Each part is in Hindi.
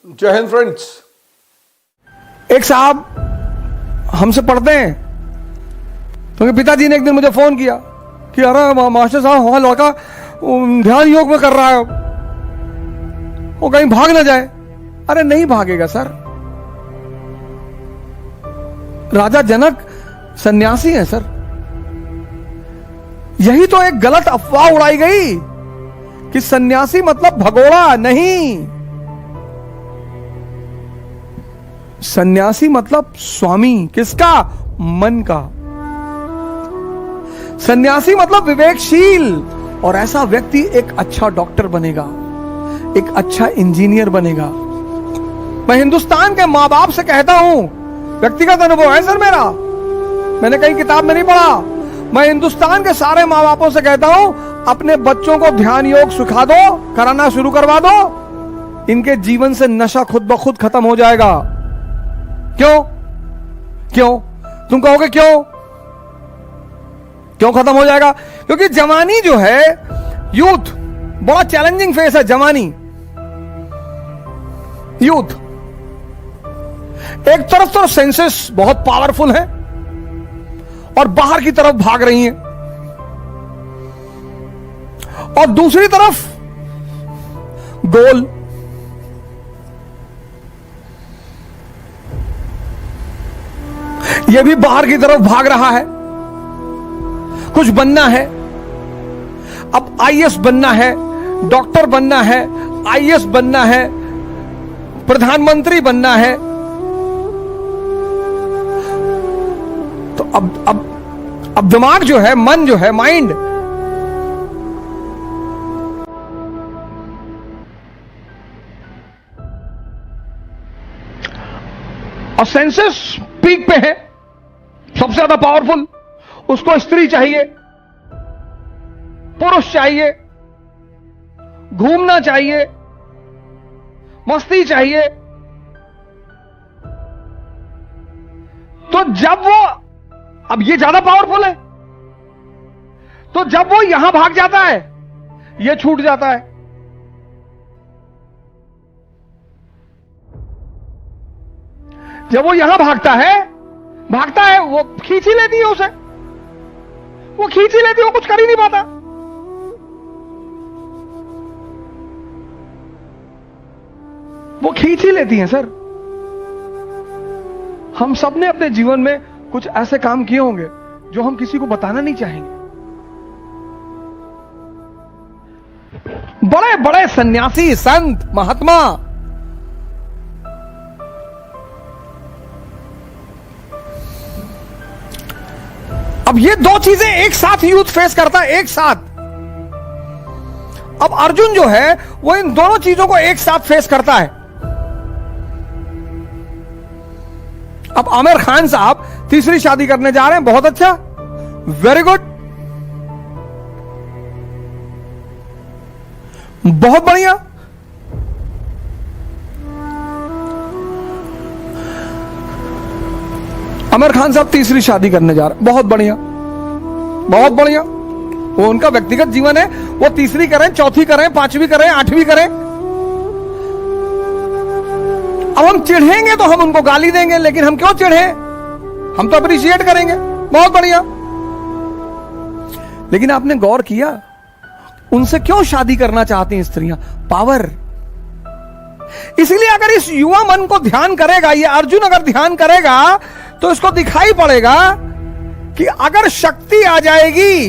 जय हिंद फ्रेंड्स। एक साहब हमसे पढ़ते हैं, क्योंकि पिताजी ने एक दिन मुझे फोन किया कि अरे मास्टर साहब हमारा लड़का ध्यान योग में कर रहा है, वो कहीं भाग ना जाए। अरे नहीं भागेगा सर। राजा जनक सन्यासी हैं सर। यही तो एक गलत अफवाह उड़ाई गई कि सन्यासी मतलब भगोड़ा। नहीं, सन्यासी मतलब स्वामी। किसका? मन का। सन्यासी मतलब विवेकशील। और ऐसा व्यक्ति एक अच्छा डॉक्टर बनेगा, एक अच्छा इंजीनियर बनेगा। मैं हिंदुस्तान के मां बाप से कहता हूं, व्यक्तिगत अनुभव है सर मेरा, मैंने कहीं किताब में नहीं पढ़ा। मैं हिंदुस्तान के सारे मां बापों से कहता हूं, अपने बच्चों को ध्यान योग सिखा दो, कराना शुरू करवा दो। इनके जीवन से नशा खुद ब खुद खत्म हो जाएगा। क्यों? क्यों? तुम कहोगे क्यों? क्यों खत्म हो जाएगा? क्योंकि जवानी जो है, यूथ, बड़ा चैलेंजिंग फेस है जवानी। यूथ एक तरफ तो सेंसेस बहुत पावरफुल है और बाहर की तरफ भाग रही हैं, और दूसरी तरफ गोल। यह भी बाहर की तरफ भाग रहा है, कुछ बनना है। अब आईएएस बनना है, डॉक्टर बनना है, आईएएस बनना है, प्रधानमंत्री बनना है। तो अब दिमाग जो है, मन जो है, माइंड, और सेंसेस पीक पे है, सबसे ज्यादा पावरफुल। उसको स्त्री चाहिए, पुरुष चाहिए, घूमना चाहिए, मस्ती चाहिए। तो जब वो, अब ये ज्यादा पावरफुल है, तो जब वो यहां भाग जाता है, ये छूट जाता है। जब वो यहां भागता है, वो खींच ही लेती है उसे, वो खींच ही लेती है, वो कुछ कर ही नहीं पाता। वो खींच ही लेती हैं सर। हम सब ने अपने जीवन में कुछ ऐसे काम किए होंगे जो हम किसी को बताना नहीं चाहेंगे। बड़े बड़े सन्यासी, संत, महात्मा, अब ये दो चीजें एक साथ यूथ फेस करता है, एक साथ। अब अर्जुन जो है वो इन दोनों चीजों को एक साथ फेस करता है। अब आमिर खान साहब तीसरी शादी करने जा रहे हैं, बहुत अच्छा, वेरी गुड, बहुत बढ़िया। आमिर खान साहब तीसरी शादी करने जा रहे हैं, बहुत बढ़िया, बहुत बढ़िया। वो उनका व्यक्तिगत जीवन है, वो तीसरी करें, चौथी करें, पांचवी करें, आठवीं करें। अब हम चिढ़ेंगे तो हम उनको गाली देंगे, लेकिन हम क्यों चिढ़े? हम तो अप्रिशिएट करेंगे, बहुत बढ़िया। लेकिन आपने गौर किया, उनसे क्यों शादी करना चाहती हैं स्त्रियां? पावर। इसलिए अगर इस युवा मन को ध्यान करेगा, ये अर्जुन अगर ध्यान करेगा, तो इसको दिखाई पड़ेगा कि अगर शक्ति आ जाएगी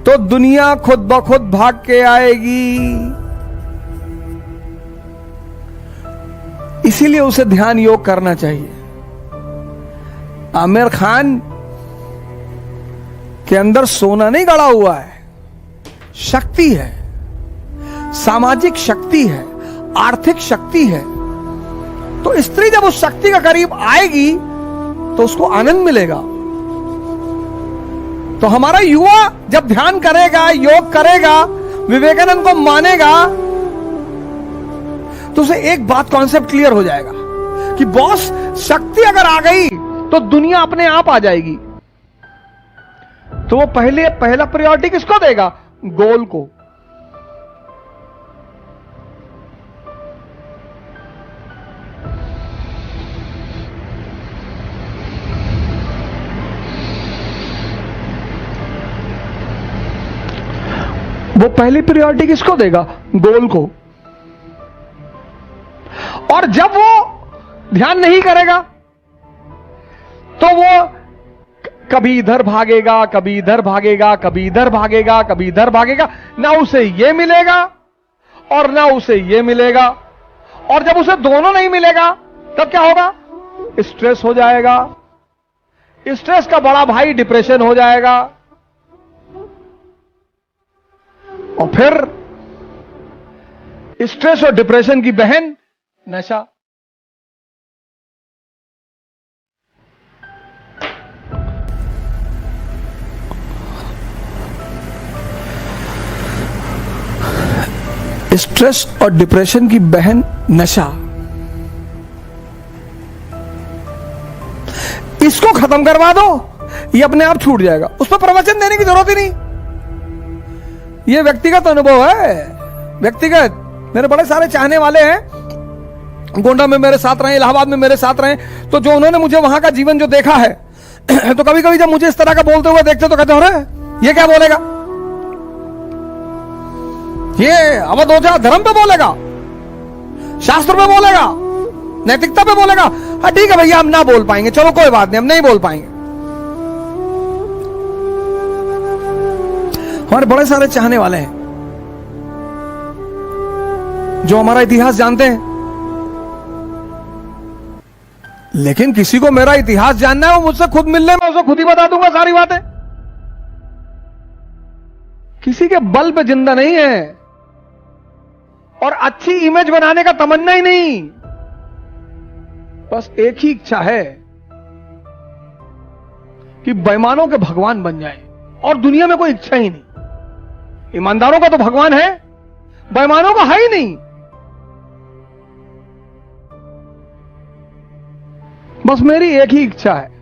तो दुनिया खुद ब खुद भाग के आएगी। इसीलिए उसे ध्यान योग करना चाहिए। आमिर खान के अंदर सोना नहीं गड़ा हुआ है, शक्ति है, सामाजिक शक्ति है, आर्थिक शक्ति है। तो स्त्री जब उस शक्ति के करीब आएगी तो उसको आनंद मिलेगा। तो हमारा युवा जब ध्यान करेगा, योग करेगा, विवेकानंद को मानेगा, तो उसे एक बात कॉन्सेप्ट क्लियर हो जाएगा कि बॉस, शक्ति अगर आ गई तो दुनिया अपने आप आ जाएगी। तो वो पहला प्रायोरिटी किसको देगा? गोल को। वो पहली प्रायोरिटी किसको देगा? गोल को। और जब वो ध्यान नहीं करेगा तो वो कभी इधर भागेगा, कभी इधर भागेगा, कभी इधर भागेगा, कभी इधर भागेगा, ना उसे ये मिलेगा और ना उसे ये मिलेगा। और जब उसे दोनों नहीं मिलेगा तब क्या होगा? स्ट्रेस हो जाएगा। स्ट्रेस का बड़ा भाई डिप्रेशन हो जाएगा। और फिर स्ट्रेस और डिप्रेशन की बहन नशा। स्ट्रेस और डिप्रेशन की बहन नशा। इसको खत्म करवा दो, ये अपने आप छूट जाएगा। उस पर प्रवचन देने की जरूरत ही नहीं। ये व्यक्तिगत अनुभव है, व्यक्तिगत। मेरे बड़े सारे चाहने वाले हैं, गोंडा में मेरे साथ रहे, इलाहाबाद में मेरे साथ रहे, तो जो उन्होंने मुझे वहां का जीवन जो देखा है तो कभी कभी जब मुझे इस तरह का बोलते हुए देखते तो कहते हो अरे ये क्या बोलेगा, ये अवधोजा धर्म पे बोलेगा, शास्त्र पे बोलेगा, नैतिकता पे बोलेगा। हाँ ठीक है भैया, हम ना बोल पाएंगे, चलो कोई बात नहीं, हम नहीं बोल पाएंगे। हमारे बड़े सारे चाहने वाले हैं जो हमारा इतिहास जानते हैं, लेकिन किसी को मेरा इतिहास जानना है, वो मुझसे खुद मिलने में उसे खुद ही बता दूंगा सारी बातें। किसी के बल पे जिंदा नहीं है और अच्छी इमेज बनाने का तमन्ना ही नहीं। बस एक ही इच्छा है कि बेईमानों के भगवान बन जाए, और दुनिया में कोई इच्छा ही नहीं। ईमानदारों का तो भगवान है, बेईमानों का है ही नहीं। बस मेरी एक ही इच्छा है,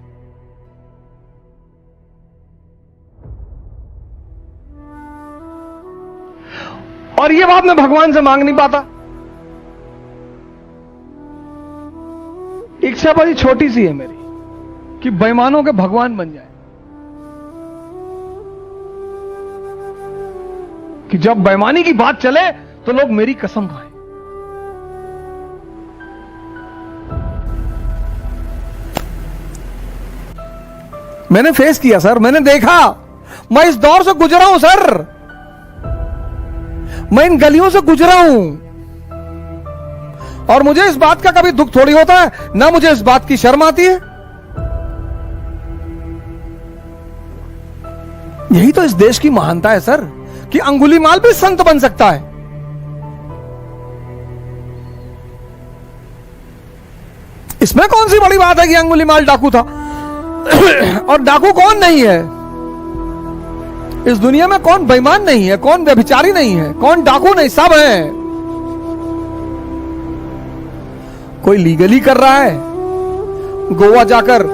और ये बात मैं भगवान से मांग नहीं पाता। इच्छा बड़ी छोटी सी है मेरी कि बेईमानों के भगवान बन जाए, कि जब बेईमानी की बात चले तो लोग मेरी कसम खाएं। मैंने फेस किया सर, मैंने देखा, मैं इस दौर से गुजरा हूं सर, मैं इन गलियों से गुजरा हूं, और मुझे इस बात का कभी दुख थोड़ी होता है, ना मुझे इस बात की शर्म आती है। यही तो इस देश की महानता है सर, कि अंगुलीमाल भी संत बन सकता है। इसमें कौन सी बड़ी बात है कि अंगुलीमाल डाकू था और डाकू कौन नहीं है? इस दुनिया में कौन बेईमान नहीं है, कौन व्यभिचारी नहीं है, कौन डाकू नहीं, सब है। कोई लीगली कर रहा है, गोवा जाकर,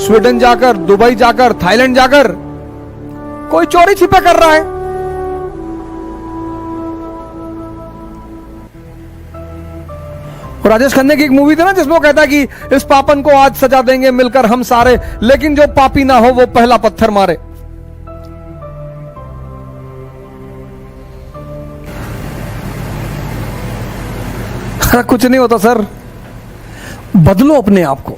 स्वीडन जाकर, दुबई जाकर, थाईलैंड जाकर, कोई चोरी छिपे कर रहा है। राजेश खन्ना की एक मूवी थी ना जिसमें वो कहता है कि इस पापन को आज सजा देंगे मिलकर हम सारे, लेकिन जो पापी ना हो वो पहला पत्थर मारे। कुछ नहीं होता सर, बदलो अपने आप को।